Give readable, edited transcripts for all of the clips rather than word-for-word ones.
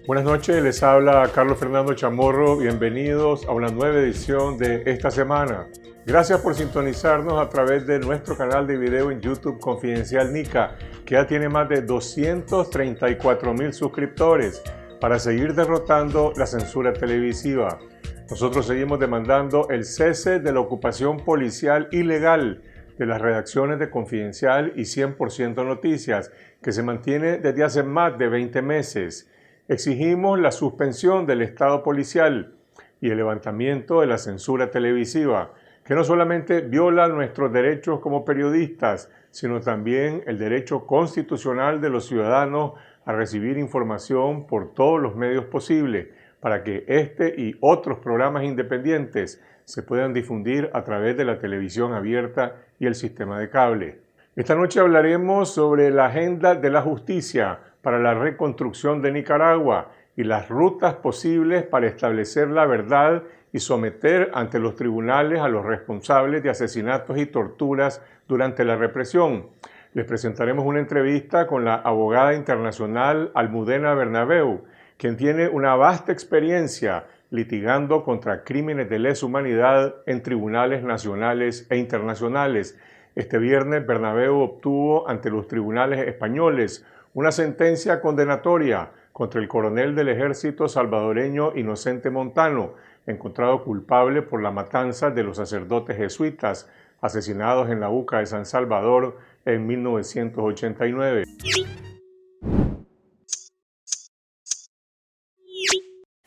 Buenas noches, les habla Carlos Fernando Chamorro. Bienvenidos a una nueva edición de esta semana. Gracias por sintonizarnos a través de nuestro canal de video en YouTube Confidencial Nica, que ya tiene más de 234,000 suscriptores, para seguir derrotando la censura televisiva. Nosotros seguimos demandando el cese de la ocupación policial ilegal de las redacciones de Confidencial y 100% Noticias, que se mantiene desde hace más de 20 meses. Exigimos la suspensión del Estado policial y el levantamiento de la censura televisiva, que no solamente viola nuestros derechos como periodistas, sino también el derecho constitucional de los ciudadanos a recibir información por todos los medios posibles, para que este y otros programas independientes se puedan difundir a través de la televisión abierta y el sistema de cable. Esta noche hablaremos sobre la agenda de la justicia para la reconstrucción de Nicaragua y las rutas posibles para establecer la verdad y someter ante los tribunales a los responsables de asesinatos y torturas durante la represión. Les presentaremos una entrevista con la abogada internacional Almudena Bernabeu, quien tiene una vasta experiencia litigando contra crímenes de lesa humanidad en tribunales nacionales e internacionales. Este viernes, Bernabeu obtuvo ante los tribunales españoles una sentencia condenatoria contra el coronel del ejército salvadoreño Inocente Montano, encontrado culpable por la matanza de los sacerdotes jesuitas asesinados en la UCA de San Salvador en 1989.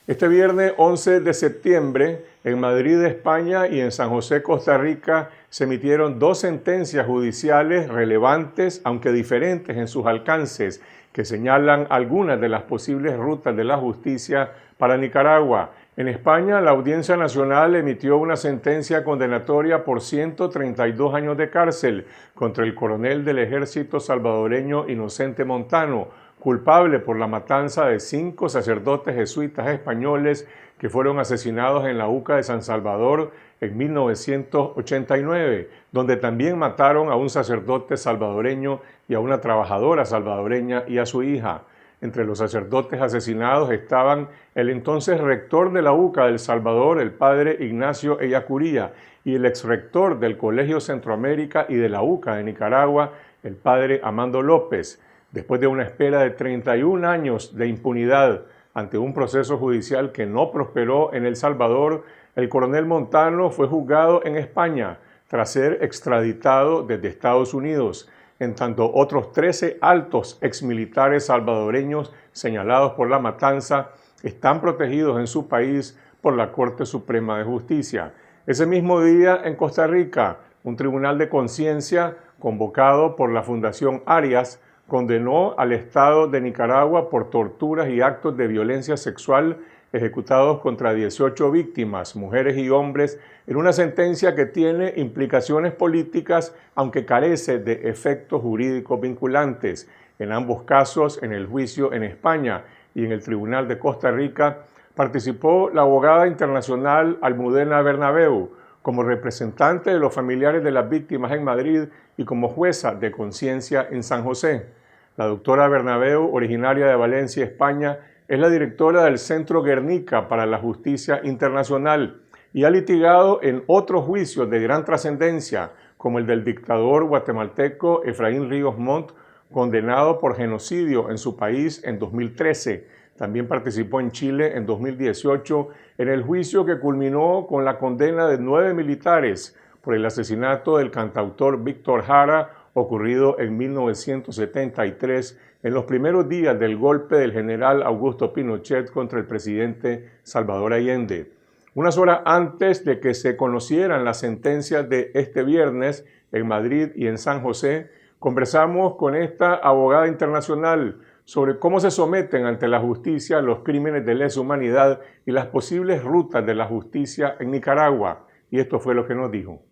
Este viernes 11 de septiembre, en Madrid, España, y en San José, Costa Rica, se emitieron dos sentencias judiciales relevantes, aunque diferentes en sus alcances, que señalan algunas de las posibles rutas de la justicia para Nicaragua. En España, la Audiencia Nacional emitió una sentencia condenatoria por 132 años de cárcel contra el coronel del ejército salvadoreño Inocente Montano, culpable por la matanza de 5 sacerdotes jesuitas españoles que fueron asesinados en la UCA de San Salvador en 1989, donde también mataron a un sacerdote salvadoreño y a una trabajadora salvadoreña y a su hija. Entre los sacerdotes asesinados estaban el entonces rector de la UCA de El Salvador, el padre Ignacio Ellacuría, y el exrector del Colegio Centroamérica y de la UCA de Nicaragua, el padre Amando López. Después de una espera de 31 años de impunidad ante un proceso judicial que no prosperó en El Salvador, el coronel Montano fue juzgado en España tras ser extraditado desde Estados Unidos, en tanto otros 13 altos exmilitares salvadoreños señalados por la matanza están protegidos en su país por la Corte Suprema de Justicia. Ese mismo día, en Costa Rica, un tribunal de conciencia convocado por la Fundación Arias condenó al Estado de Nicaragua por torturas y actos de violencia sexual ejecutados contra 18 víctimas, mujeres y hombres, en una sentencia que tiene implicaciones políticas, aunque carece de efectos jurídicos vinculantes. En ambos casos, en el juicio en España y en el Tribunal de Costa Rica, participó la abogada internacional Almudena Bernabeu como representante de los familiares de las víctimas en Madrid y como jueza de conciencia en San José. La doctora Bernabeu, originaria de Valencia, España, es la directora del Centro Guernica para la Justicia Internacional y ha litigado en otros juicios de gran trascendencia, como el del dictador guatemalteco Efraín Ríos Montt, condenado por genocidio en su país en 2013. También participó en Chile en 2018 en el juicio que culminó con la condena de 9 militares por el asesinato del cantautor Víctor Jara, ocurrido en 1973, en los primeros días del golpe del general Augusto Pinochet contra el presidente Salvador Allende. Unas horas antes de que se conocieran las sentencias de este viernes en Madrid y en San José, conversamos con esta abogada internacional sobre cómo se someten ante la justicia los crímenes de lesa humanidad y las posibles rutas de la justicia en Nicaragua. Y esto fue lo que nos dijo.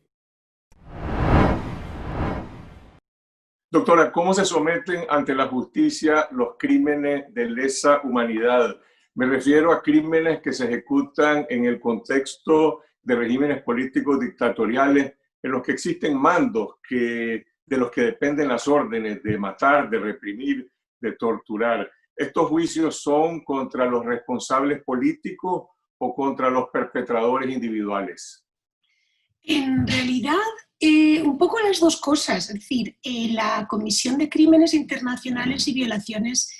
Doctora, ¿cómo se someten ante la justicia los crímenes de lesa humanidad? Me refiero a crímenes que se ejecutan en el contexto de regímenes políticos dictatoriales en los que existen mandos de los que dependen las órdenes de matar, de reprimir, de torturar. ¿Estos juicios son contra los responsables políticos o contra los perpetradores individuales? En realidad, un poco las dos cosas. Es decir, la Comisión de Crímenes Internacionales y Violaciones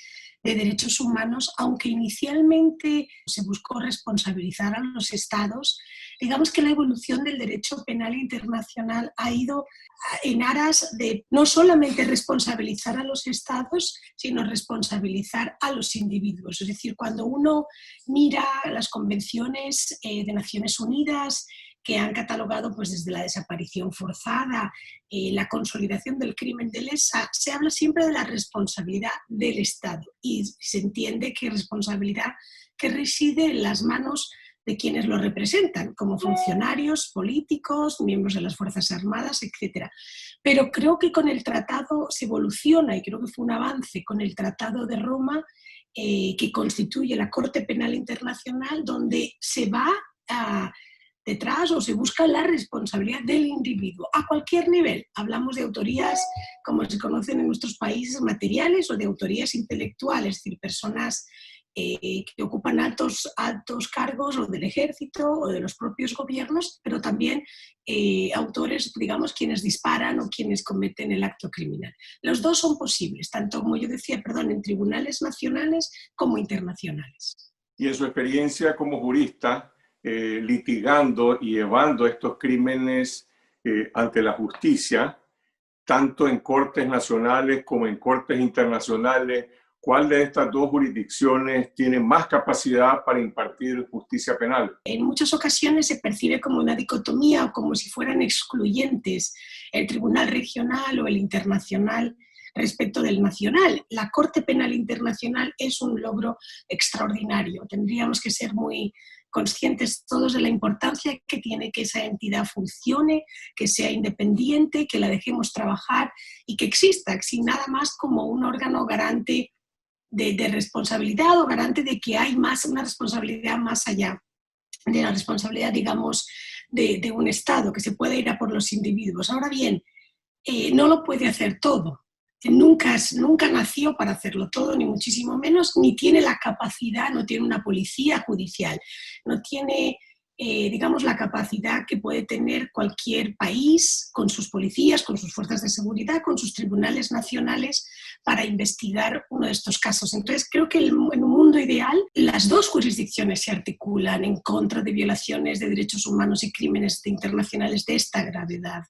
de Derechos Humanos, aunque inicialmente se buscó responsabilizar a los estados, digamos que la evolución del derecho penal internacional ha ido en aras de no solamente responsabilizar a los estados, sino responsabilizar a los individuos. Es decir, cuando uno mira las convenciones de Naciones Unidas, que han catalogado pues, desde la desaparición forzada, la consolidación del crimen de lesa, se habla siempre de la responsabilidad del Estado y se entiende que responsabilidad que reside en las manos de quienes lo representan, como funcionarios, políticos, miembros de las Fuerzas Armadas, etc. Pero creo que con el tratado se evoluciona, y creo que fue un avance con el Tratado de Roma, que constituye la Corte Penal Internacional, donde se va detrás o se busca la responsabilidad del individuo a cualquier nivel. Hablamos de autorías, como se conocen en nuestros países, materiales, o de autorías intelectuales, es decir, personas que ocupan altos cargos o del ejército o de los propios gobiernos, pero también autores, digamos, quienes disparan o quienes cometen el acto criminal. Los dos son posibles, tanto, como yo decía, en tribunales nacionales como internacionales. Y en su experiencia como jurista, litigando y llevando estos crímenes ante la justicia, tanto en cortes nacionales como en cortes internacionales, ¿cuál de estas dos jurisdicciones tiene más capacidad para impartir justicia penal? En muchas ocasiones se percibe como una dicotomía o como si fueran excluyentes el tribunal regional o el internacional respecto del nacional. La Corte Penal Internacional es un logro extraordinario. Tendríamos que ser muy conscientes todos de la importancia que tiene que esa entidad funcione, que sea independiente, que la dejemos trabajar y que exista, sin nada más como un órgano garante de responsabilidad o garante de que hay más, una responsabilidad más allá de la responsabilidad, digamos, de un Estado, que se puede ir a por los individuos. Ahora bien, no lo puede hacer todo. Nunca nació para hacerlo todo, ni muchísimo menos, ni tiene la capacidad, no tiene una policía judicial, no tiene, digamos, la capacidad que puede tener cualquier país con sus policías, con sus fuerzas de seguridad, con sus tribunales nacionales para investigar uno de estos casos. Entonces, creo que en un mundo ideal las dos jurisdicciones se articulan en contra de violaciones de derechos humanos y crímenes internacionales de esta gravedad.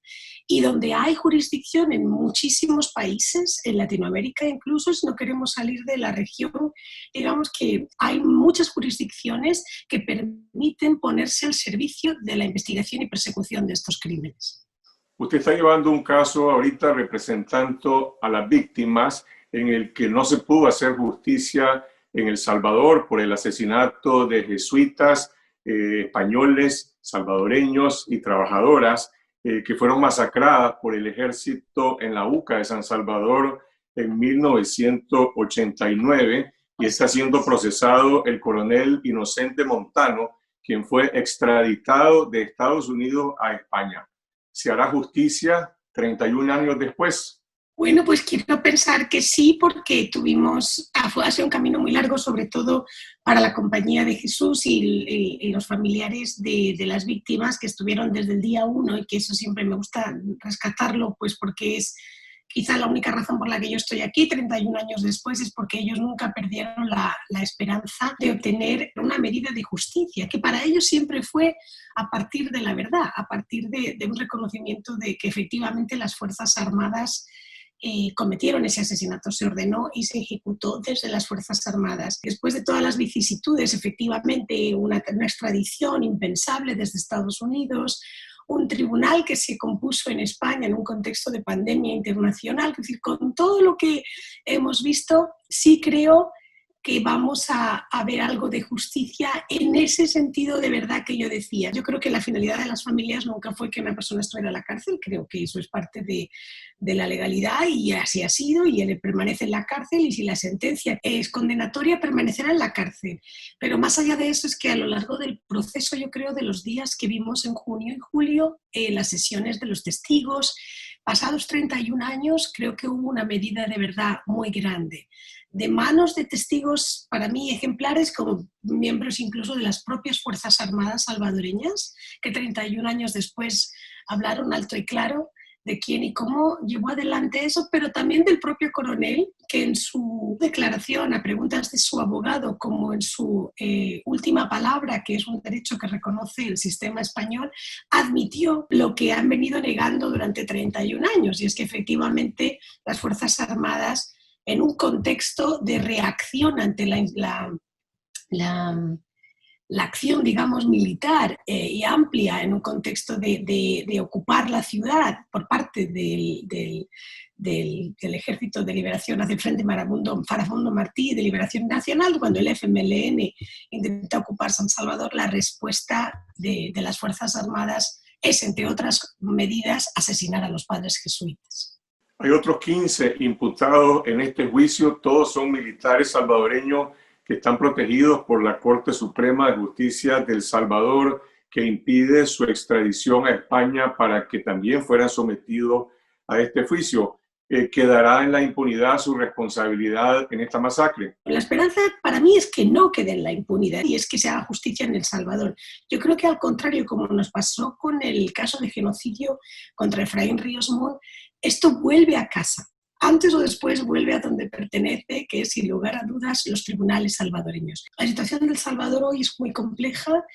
Y donde hay jurisdicción en muchísimos países, en Latinoamérica incluso, si no queremos salir de la región, digamos que hay muchas jurisdicciones que permiten ponerse al servicio de la investigación y persecución de estos crímenes. Usted está llevando un caso ahorita representando a las víctimas en el que no se pudo hacer justicia en El Salvador por el asesinato de jesuitas españoles, salvadoreños y trabajadoras que fueron masacradas por el ejército en la UCA de San Salvador en 1989 y está siendo procesado el coronel Inocente Montano, quien fue extraditado de Estados Unidos a España. ¿Se hará justicia 31 años después? Bueno, pues quiero pensar que sí, porque ha sido un camino muy largo, sobre todo para la Compañía de Jesús y los familiares de las víctimas que estuvieron desde el día 1, y que eso siempre me gusta rescatarlo, pues porque es quizá la única razón por la que yo estoy aquí 31 años después, es porque ellos nunca perdieron la esperanza de obtener una medida de justicia, que para ellos siempre fue a partir de la verdad, a partir de un reconocimiento de que efectivamente las Fuerzas Armadas cometieron ese asesinato, se ordenó y se ejecutó desde las Fuerzas Armadas. Después de todas las vicisitudes, efectivamente, una extradición impensable desde Estados Unidos, un tribunal que se compuso en España en un contexto de pandemia internacional. Es decir, con todo lo que hemos visto, sí creo que vamos a ver algo de justicia en ese sentido de verdad que yo decía. Yo creo que la finalidad de las familias nunca fue que una persona estuviera en la cárcel, creo que eso es parte de la legalidad y así ha sido, y él permanece en la cárcel, y si la sentencia es condenatoria permanecerá en la cárcel. Pero más allá de eso es que a lo largo del proceso, yo creo, de los días que vimos en junio y julio, las sesiones de los testigos, Pasados 31 años, creo que hubo una medida de verdad muy grande, de manos de testigos, para mí, ejemplares, como miembros incluso de las propias Fuerzas Armadas salvadoreñas, que 31 años después hablaron alto y claro de quién y cómo llevó adelante eso, pero también del propio coronel, que en su declaración a preguntas de su abogado, como en su última palabra, que es un derecho que reconoce el sistema español, admitió lo que han venido negando durante 31 años, y es que efectivamente las Fuerzas Armadas, en un contexto de reacción ante la la acción, digamos, militar y amplia en un contexto de ocupar la ciudad por parte del Ejército de Liberación hacia el Frente Farabundo Martí de Liberación Nacional, cuando el FMLN intenta ocupar San Salvador, la respuesta de las Fuerzas Armadas es, entre otras medidas, asesinar a los padres jesuitas. Hay otros 15 imputados en este juicio, todos son militares salvadoreños que están protegidos por la Corte Suprema de Justicia de El Salvador, que impide su extradición a España para que también fueran sometidos a este juicio. ¿Quedará en la impunidad su responsabilidad en esta masacre? La esperanza para mí es que no quede en la impunidad y es que se haga justicia en El Salvador. Yo creo que al contrario, como nos pasó con el caso de genocidio contra Efraín Ríos Montt, esto vuelve a casa. Antes o después vuelve a donde pertenece, que es, sin lugar a dudas, los tribunales salvadoreños. La situación de El Salvador hoy es muy compleja,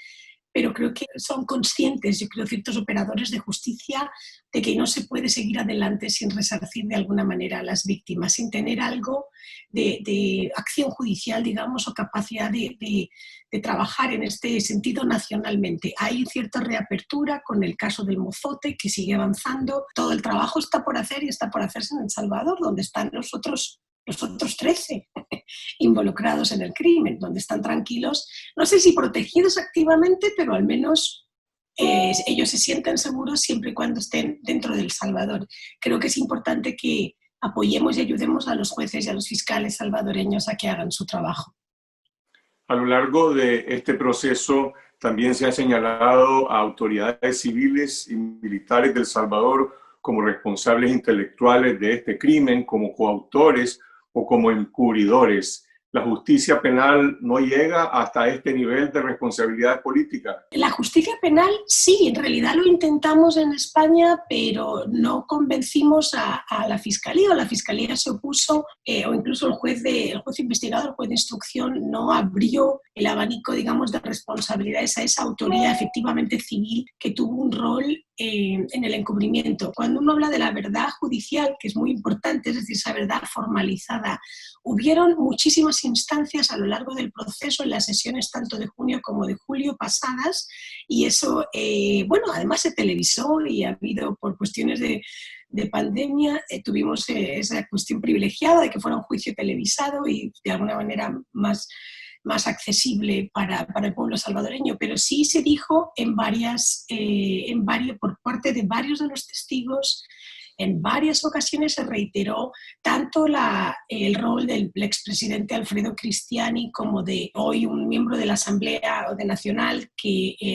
pero creo que son conscientes, yo creo, ciertos operadores de justicia, de que no se puede seguir adelante sin resarcir de alguna manera a las víctimas, sin tener algo de acción judicial, digamos, o capacidad de trabajar en este sentido nacionalmente. Hay cierta reapertura con el caso del Mozote, que sigue avanzando. Todo el trabajo está por hacer y está por hacerse en El Salvador, donde están los otros 13 involucrados en el crimen, donde están tranquilos, no sé si protegidos activamente, pero al menos ellos se sienten seguros siempre y cuando estén dentro de El Salvador. Creo que es importante que apoyemos y ayudemos a los jueces y a los fiscales salvadoreños a que hagan su trabajo. A lo largo de este proceso también se ha señalado a autoridades civiles y militares de El Salvador como responsables intelectuales de este crimen, como coautores o como encubridores. La justicia penal no llega hasta este nivel de responsabilidad política. La justicia penal sí, en realidad lo intentamos en España, pero no convencimos a la Fiscalía, o la Fiscalía se opuso, o incluso el juez investigador, el juez de instrucción, no abrió el abanico, digamos, de responsabilidades a esa autoridad efectivamente civil que tuvo un rol en el encubrimiento. Cuando uno habla de la verdad judicial, que es muy importante, es decir, esa verdad formalizada, hubieron muchísimas instancias a lo largo del proceso en las sesiones tanto de junio como de julio pasadas, y eso, además se televisó y ha habido, por cuestiones de pandemia, tuvimos esa cuestión privilegiada de que fuera un juicio televisado y de alguna manera más accesible para el pueblo salvadoreño, pero sí se dijo por parte de varios de los testigos. En varias ocasiones se reiteró tanto el rol del expresidente Alfredo Cristiani como de hoy un miembro de la Asamblea Nacional,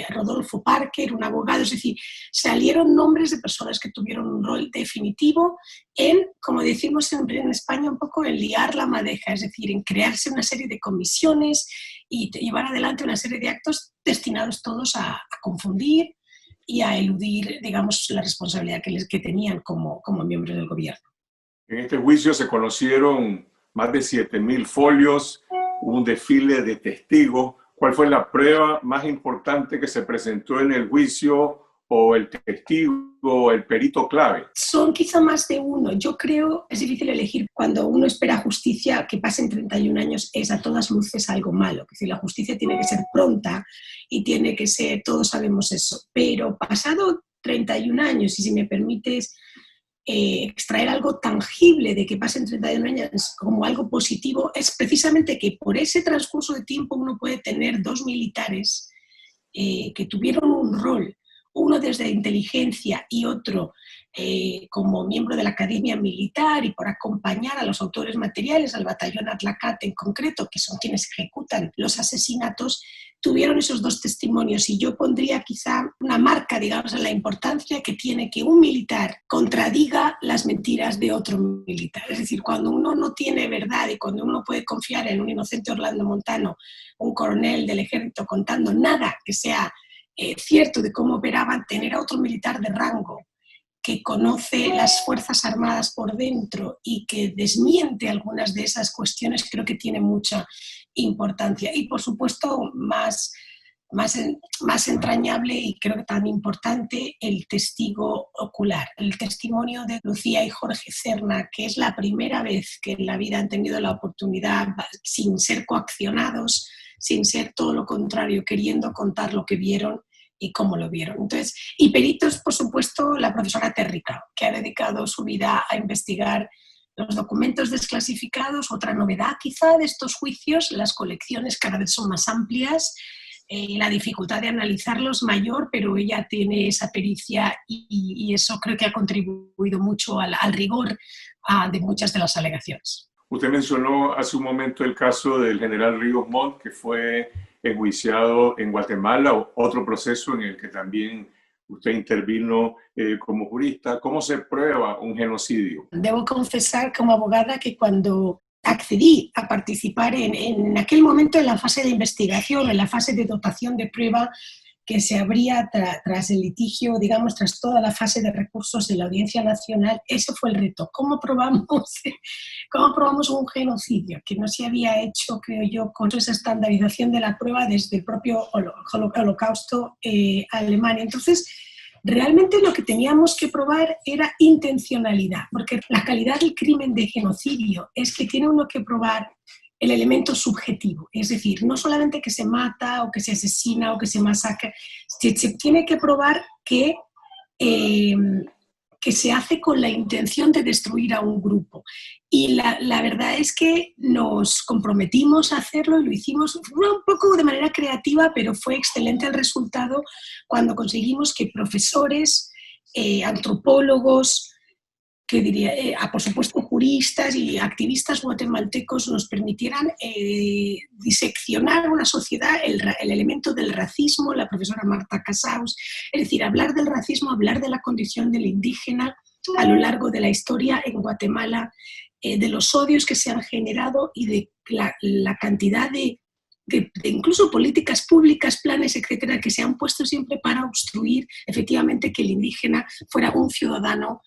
Rodolfo Parker, un abogado. Es decir, salieron nombres de personas que tuvieron un rol definitivo en, como decimos en España, un poco en liar la madeja, es decir, en crearse una serie de comisiones y llevar adelante una serie de actos destinados todos a confundir y a eludir, digamos, la responsabilidad que tenían como miembros del gobierno. En este juicio se conocieron más de 7.000 folios, hubo un desfile de testigos. ¿Cuál fue la prueba más importante que se presentó en el juicio, o el testigo, o el perito clave? Son quizá más de uno. Yo creo, es difícil elegir. Cuando uno espera justicia, que pasen 31 años, es a todas luces algo malo. Es decir, la justicia tiene que ser pronta y tiene que ser, todos sabemos eso. Pero pasado 31 años, y si me permites extraer algo tangible de que pasen 31 años como algo positivo, es precisamente que por ese transcurso de tiempo uno puede tener dos militares que tuvieron un rol, uno desde inteligencia y otro como miembro de la Academia Militar y por acompañar a los autores materiales, al batallón Atlacate en concreto, que son quienes ejecutan los asesinatos, tuvieron esos dos testimonios, y yo pondría quizá una marca, digamos, en la importancia que tiene que un militar contradiga las mentiras de otro militar. Es decir, cuando uno no tiene verdad y cuando uno puede confiar en un inocente Orlando Montano, un coronel del ejército, contando nada que sea cierto de cómo operaban, tener a otro militar de rango que conoce las Fuerzas Armadas por dentro y que desmiente algunas de esas cuestiones, creo que tiene mucha importancia. Y por supuesto, más entrañable y creo que tan importante, el testigo ocular, el testimonio de Lucía y Jorge Cerna, que es la primera vez que en la vida han tenido la oportunidad, sin ser coaccionados, sin ser todo lo contrario, queriendo contar lo que vieron y cómo lo vieron. Entonces, y peritos, por supuesto, la profesora Terrica, que ha dedicado su vida a investigar los documentos desclasificados. Otra novedad quizá de estos juicios, las colecciones cada vez son más amplias, la dificultad de analizarlos mayor, pero ella tiene esa pericia y eso creo que ha contribuido mucho al rigor de muchas de las alegaciones. Usted mencionó hace un momento el caso del general Ríos Montt, que fue enjuiciado en Guatemala, otro proceso en el que también usted intervino como jurista. ¿Cómo se prueba un genocidio? Debo confesar como abogada que cuando accedí a participar en aquel momento en la fase de investigación, en la fase de dotación de prueba que se abría tras el litigio, digamos, tras toda la fase de recursos de la Audiencia Nacional, ese fue el reto. ¿Cómo probamos un genocidio? Que no se había hecho, creo yo, con esa estandarización de la prueba desde el propio Holocausto alemán. Entonces, realmente lo que teníamos que probar era intencionalidad, porque la calidad del crimen de genocidio es que tiene uno que probar el elemento subjetivo, es decir, no solamente que se mata o que se asesina o que se masacra, se tiene que probar que se hace con la intención de destruir a un grupo. Y la verdad es que nos comprometimos a hacerlo y lo hicimos un poco de manera creativa, pero fue excelente el resultado cuando conseguimos que profesores, antropólogos, que diría, por supuesto juristas y activistas guatemaltecos nos permitieran diseccionar una sociedad, el elemento del racismo, la profesora Marta Casaus, es decir, hablar del racismo, hablar de la condición del indígena a lo largo de la historia en Guatemala, de los odios que se han generado y de la cantidad de incluso políticas públicas, planes, etcétera, que se han puesto siempre para obstruir efectivamente que el indígena fuera un ciudadano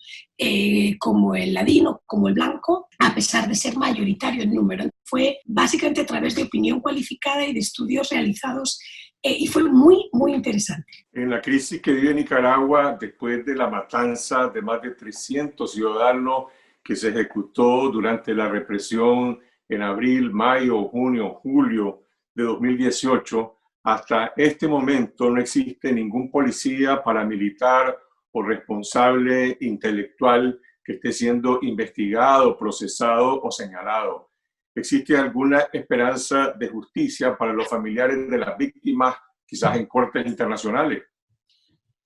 como el ladino, como el blanco, a pesar de ser mayoritario en número. Fue básicamente a través de opinión cualificada y de estudios realizados y fue muy, muy interesante. En la crisis que vive Nicaragua, después de la matanza de más de 300 ciudadanos que se ejecutó durante la represión en abril, mayo, junio, julio de 2018, hasta este momento no existe ningún policía, paramilitar o responsable intelectual que esté siendo investigado, procesado o señalado. ¿Existe alguna esperanza de justicia para los familiares de las víctimas, quizás en cortes internacionales?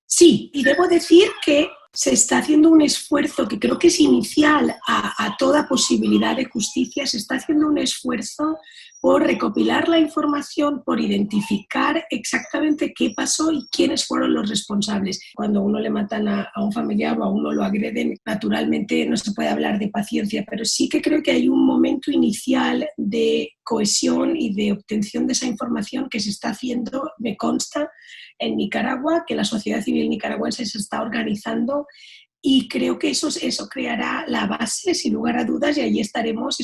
Sí, y debo decir que se está haciendo un esfuerzo que creo que es inicial a toda posibilidad de justicia. Se está haciendo un esfuerzo por recopilar la información, por identificar exactamente qué pasó y quiénes fueron los responsables. Cuando a uno le matan a un familiar o a uno lo agreden, naturalmente no se puede hablar de paciencia, pero sí que creo que hay un momento inicial de cohesión y de obtención de esa información que se está haciendo, me consta, en Nicaragua, que la sociedad civil nicaragüense se está organizando y creo que eso creará la base, sin lugar a dudas, y allí estaremos,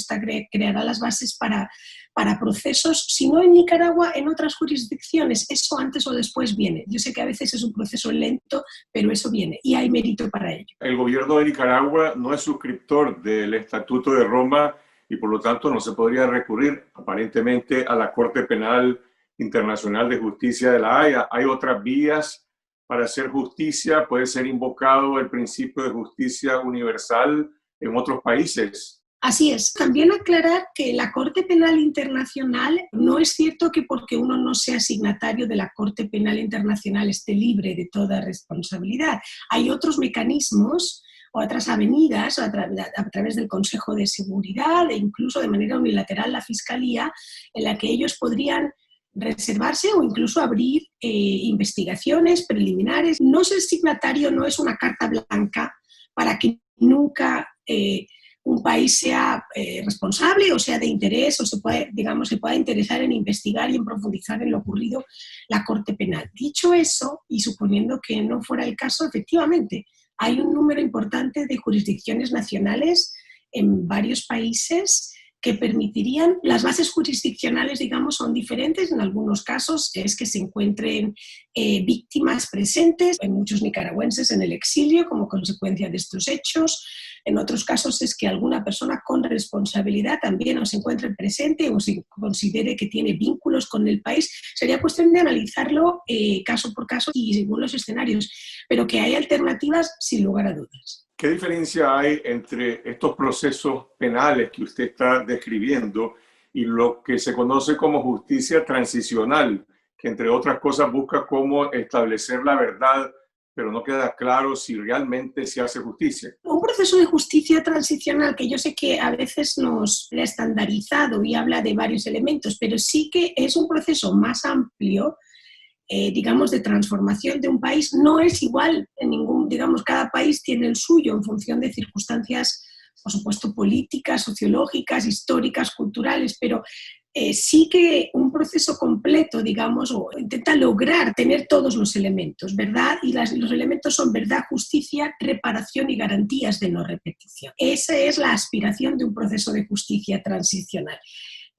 creará las bases para procesos, si no en Nicaragua, en otras jurisdicciones. Eso antes o después viene. Yo sé que a veces es un proceso lento, pero eso viene y hay mérito para ello. El gobierno de Nicaragua no es suscriptor del Estatuto de Roma y por lo tanto no se podría recurrir aparentemente a la Corte Penal Internacional de Justicia de La Haya. Hay otras vías para hacer justicia. Puede ser invocado el principio de justicia universal en otros países. Así es. También aclarar que la Corte Penal Internacional no es cierto que porque uno no sea signatario de la Corte Penal Internacional esté libre de toda responsabilidad. Hay otros mecanismos o otras avenidas a través del Consejo de Seguridad e incluso de manera unilateral la Fiscalía en la que ellos podrían reservarse o incluso abrir investigaciones preliminares. No ser signatario no es una carta blanca para que nunca un país sea responsable o sea de interés o se pueda interesar en investigar y en profundizar en lo ocurrido la Corte Penal. Dicho eso, y suponiendo que no fuera el caso, efectivamente, hay un número importante de jurisdicciones nacionales en varios países que permitirían, las bases jurisdiccionales, digamos, son diferentes. En algunos casos es que se encuentren víctimas presentes, hay muchos nicaragüenses en el exilio como consecuencia de estos hechos. En otros casos es que alguna persona con responsabilidad también o se encuentre presente o se considere que tiene vínculos con el país. Sería cuestión de analizarlo caso por caso y según los escenarios, pero que hay alternativas sin lugar a dudas. ¿Qué diferencia hay entre estos procesos penales que usted está describiendo y lo que se conoce como justicia transicional, que entre otras cosas busca cómo establecer la verdad, pero no queda claro si realmente se hace justicia? Un proceso de justicia transicional que yo sé que a veces nos ha estandarizado y habla de varios elementos, pero sí que es un proceso más amplio, digamos, de transformación de un país. No es igual en ningún, digamos, cada país tiene el suyo en función de circunstancias, por supuesto, políticas, sociológicas, históricas, culturales, pero sí que un proceso completo, digamos, o intenta lograr tener todos los elementos, ¿verdad? Y los elementos son verdad, justicia, reparación y garantías de no repetición. Esa es la aspiración de un proceso de justicia transicional.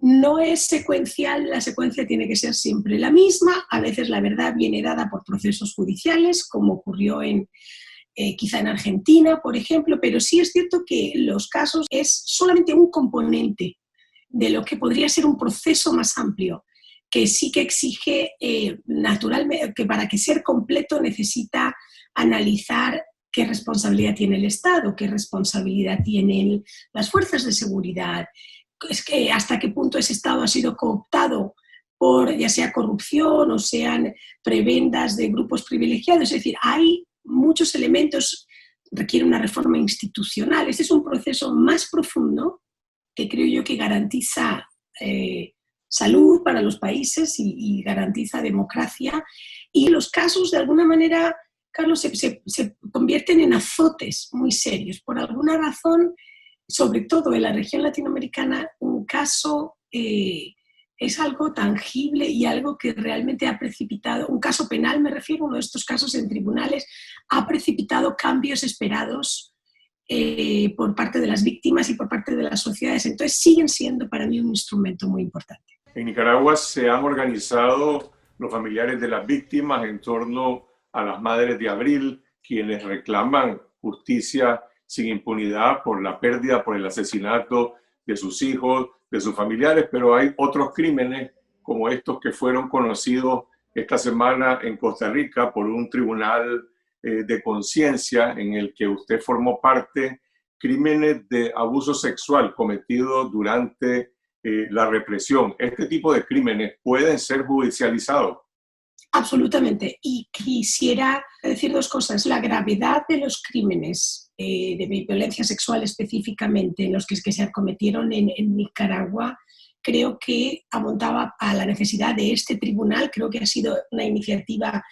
No es secuencial, la secuencia tiene que ser siempre la misma. A veces la verdad viene dada por procesos judiciales, como ocurrió quizá en Argentina, por ejemplo, pero sí es cierto que los casos es solamente un componente de lo que podría ser un proceso más amplio, que sí que exige naturalmente, que para que ser completo necesita analizar qué responsabilidad tiene el Estado, qué responsabilidad tienen las fuerzas de seguridad, es que hasta qué punto ese Estado ha sido cooptado por ya sea corrupción o sean prebendas de grupos privilegiados. Es decir, hay muchos elementos, requiere una reforma institucional. Este es un proceso más profundo que creo yo que garantiza salud para los países y garantiza democracia. Y los casos, de alguna manera, Carlos, se convierten en azotes muy serios. Por alguna razón, sobre todo en la región latinoamericana, un caso es algo tangible y algo que realmente ha precipitado, un caso penal me refiero, uno de estos casos en tribunales, ha precipitado cambios esperados por parte de las víctimas y por parte de las sociedades. Entonces siguen siendo para mí un instrumento muy importante. En Nicaragua se han organizado los familiares de las víctimas en torno a las Madres de Abril, quienes reclaman justicia sin impunidad por la pérdida, por el asesinato de sus hijos, de sus familiares, pero hay otros crímenes como estos que fueron conocidos esta semana en Costa Rica por un tribunal de conciencia en el que usted formó parte, crímenes de abuso sexual cometidos durante la represión. ¿Este tipo de crímenes pueden ser judicializados? Absolutamente. Y quisiera decir dos cosas. La gravedad de los crímenes de violencia sexual específicamente, los que se cometieron en Nicaragua, creo que apuntaba a la necesidad de este tribunal. Creo que ha sido una iniciativa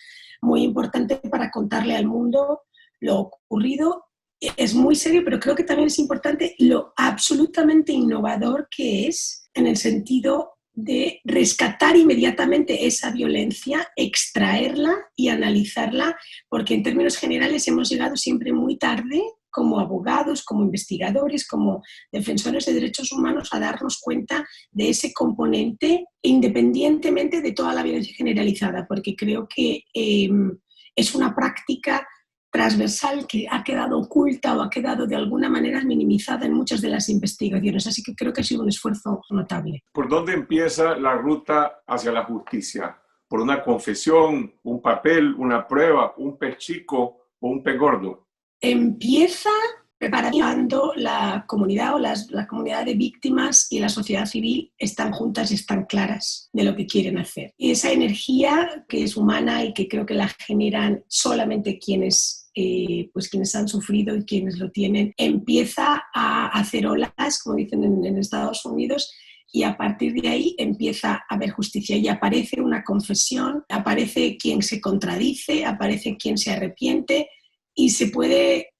muy importante para contarle al mundo lo ocurrido. Es muy serio, pero creo que también es importante lo absolutamente innovador que es en el sentido de rescatar inmediatamente esa violencia, extraerla y analizarla, porque en términos generales hemos llegado siempre muy tarde como abogados, como investigadores, como defensores de derechos humanos a darnos cuenta de ese componente independientemente de toda la violencia generalizada, porque creo que es una práctica transversal que ha quedado oculta o ha quedado de alguna manera minimizada en muchas de las investigaciones. Así que creo que ha sido un esfuerzo notable. ¿Por dónde empieza la ruta hacia la justicia? ¿Por una confesión, un papel, una prueba, un pez chico o un pez gordo? Empieza preparando la comunidad o la comunidad de víctimas y la sociedad civil están juntas y están claras de lo que quieren hacer. Y esa energía que es humana y que creo que la generan solamente quienes han sufrido y quienes lo tienen, empieza a hacer olas, como dicen en Estados Unidos, y a partir de ahí empieza a haber justicia y aparece una confesión, aparece quien se contradice, aparece quien se arrepiente y se puede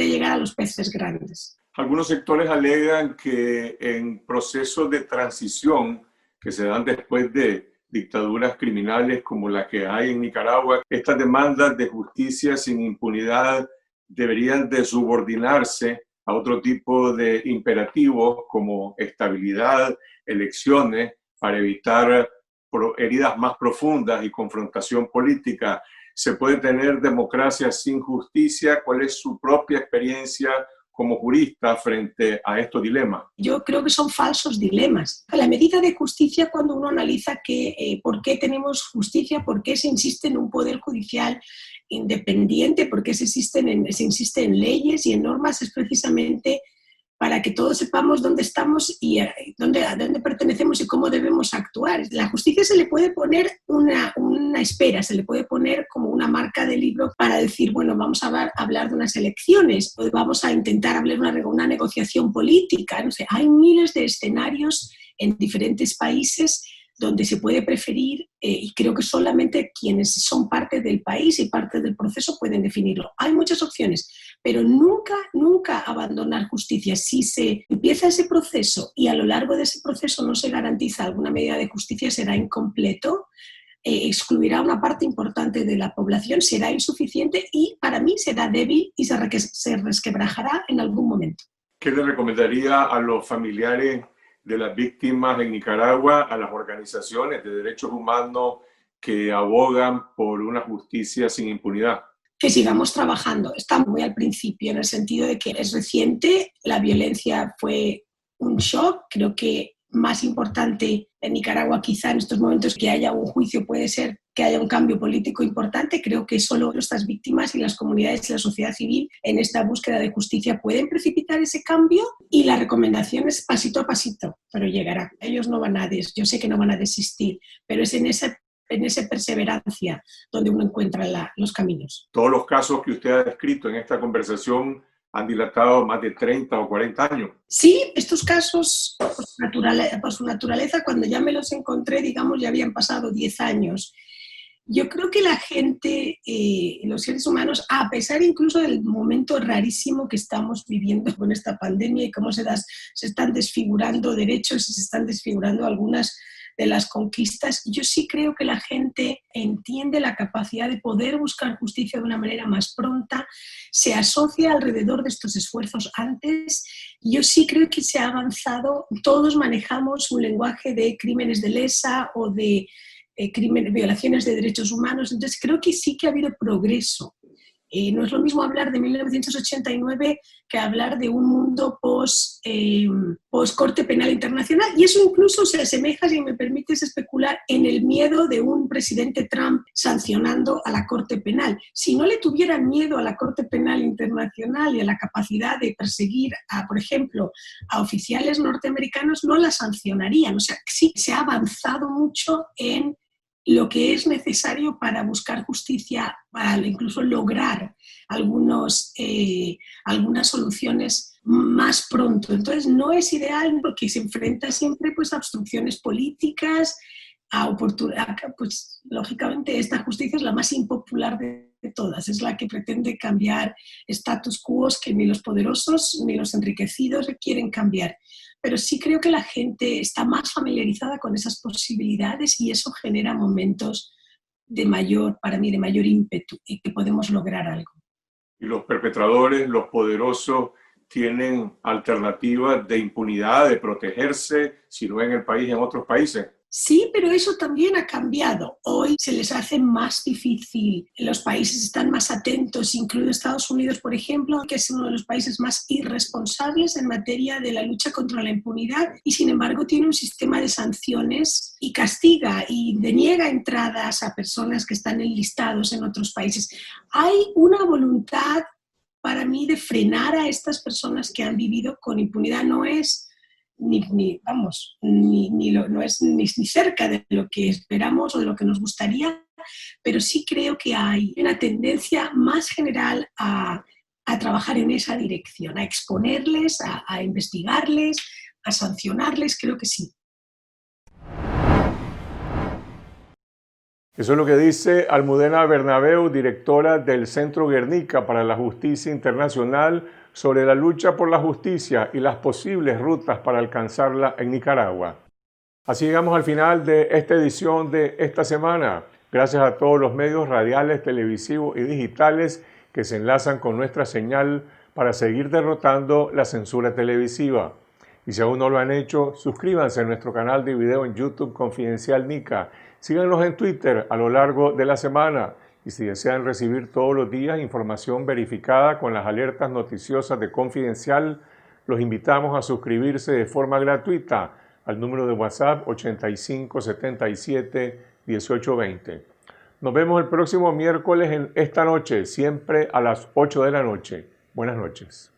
llegar a los peces grandes. Algunos sectores alegan que en procesos de transición que se dan después de dictaduras criminales como la que hay en Nicaragua, estas demandas de justicia sin impunidad deberían de subordinarse a otro tipo de imperativos como estabilidad, elecciones, para evitar heridas más profundas y confrontación política. ¿Se puede tener democracia sin justicia? ¿Cuál es su propia experiencia como jurista frente a estos dilemas? Yo creo que son falsos dilemas. La medida de justicia, cuando uno analiza por qué tenemos justicia, por qué se insiste en un poder judicial independiente, por qué se insiste en leyes y en normas, es precisamente para que todos sepamos dónde estamos y a dónde pertenecemos y cómo debemos actuar. La justicia se le puede poner una espera, se le puede poner como una marca de libro para decir, bueno, vamos a hablar de unas elecciones, o vamos a intentar hablar una negociación política. No sé, hay miles de escenarios en diferentes países donde se puede preferir, y creo que solamente quienes son parte del país y parte del proceso pueden definirlo. Hay muchas opciones, pero nunca abandonar justicia. Si se empieza ese proceso y a lo largo de ese proceso no se garantiza alguna medida de justicia, será incompleto, excluirá una parte importante de la población, será insuficiente y para mí será débil y se resquebrajará en algún momento. ¿Qué le recomendaría a los familiares de las víctimas en Nicaragua, a las organizaciones de derechos humanos que abogan por una justicia sin impunidad? Que sigamos trabajando. Está muy al principio, en el sentido de que es reciente, la violencia fue un shock. Creo que más importante en Nicaragua quizá en estos momentos que haya un juicio puede ser que haya un cambio político importante. Creo que solo nuestras víctimas y las comunidades y la sociedad civil en esta búsqueda de justicia pueden precipitar ese cambio y la recomendación es pasito a pasito, pero llegará. Ellos no van yo sé que no van a desistir, pero es en esa perseverancia donde uno encuentra los caminos. Todos los casos que usted ha descrito en esta conversación han dilatado más de 30 o 40 años. Sí, estos casos, por su naturaleza, cuando ya me los encontré, digamos, ya habían pasado 10 años. Yo creo que la gente, los seres humanos, a pesar incluso del momento rarísimo que estamos viviendo con esta pandemia y cómo se están desfigurando derechos y se están desfigurando algunas de las conquistas, yo sí creo que la gente entiende la capacidad de poder buscar justicia de una manera más pronta, se asocia alrededor de estos esfuerzos antes. Yo sí creo que se ha avanzado, todos manejamos un lenguaje de crímenes de lesa o de violaciones de derechos humanos, entonces creo que sí que ha habido progreso. No es lo mismo hablar de 1989 que hablar de un mundo post-Corte Penal Internacional. Y eso incluso se asemeja, si me permites especular, en el miedo de un presidente Trump sancionando a la Corte Penal. Si no le tuvieran miedo a la Corte Penal Internacional y a la capacidad de perseguir, por ejemplo, a oficiales norteamericanos, no la sancionarían. O sea, sí se ha avanzado mucho en lo que es necesario para buscar justicia, para incluso lograr algunas soluciones más pronto. Entonces no es ideal porque se enfrenta siempre pues, a obstrucciones políticas, pues lógicamente esta justicia es la más impopular de todas, es la que pretende cambiar status quo que ni los poderosos ni los enriquecidos quieren cambiar. Pero sí creo que la gente está más familiarizada con esas posibilidades y eso genera momentos para mí, de mayor ímpetu y que podemos lograr algo. Y los perpetradores, los poderosos, tienen alternativas de impunidad, de protegerse, si no en el país, en otros países. Sí, pero eso también ha cambiado. Hoy se les hace más difícil. Los países están más atentos, incluido Estados Unidos, por ejemplo, que es uno de los países más irresponsables en materia de la lucha contra la impunidad y, sin embargo, tiene un sistema de sanciones y castiga y deniega entradas a personas que están enlistados en otros países. Hay una voluntad para mí de frenar a estas personas que han vivido con impunidad. No es no es ni cerca de lo que esperamos o de lo que nos gustaría, pero sí creo que hay una tendencia más general a trabajar en esa dirección, a exponerles, a investigarles, a sancionarles, creo que sí. Eso es lo que dice Almudena Bernabeu, directora del Centro Guernica para la Justicia Internacional, sobre la lucha por la justicia y las posibles rutas para alcanzarla en Nicaragua. Así llegamos al final de esta edición de esta semana. Gracias a todos los medios radiales, televisivos y digitales que se enlazan con nuestra señal para seguir derrotando la censura televisiva. Y si aún no lo han hecho, suscríbanse a nuestro canal de video en YouTube Confidencial Nica. Síganos en Twitter a lo largo de la semana. Y si desean recibir todos los días información verificada con las alertas noticiosas de Confidencial, los invitamos a suscribirse de forma gratuita al número de WhatsApp 8577-1820. Nos vemos el próximo miércoles en esta noche, siempre a las 8 de la noche. Buenas noches.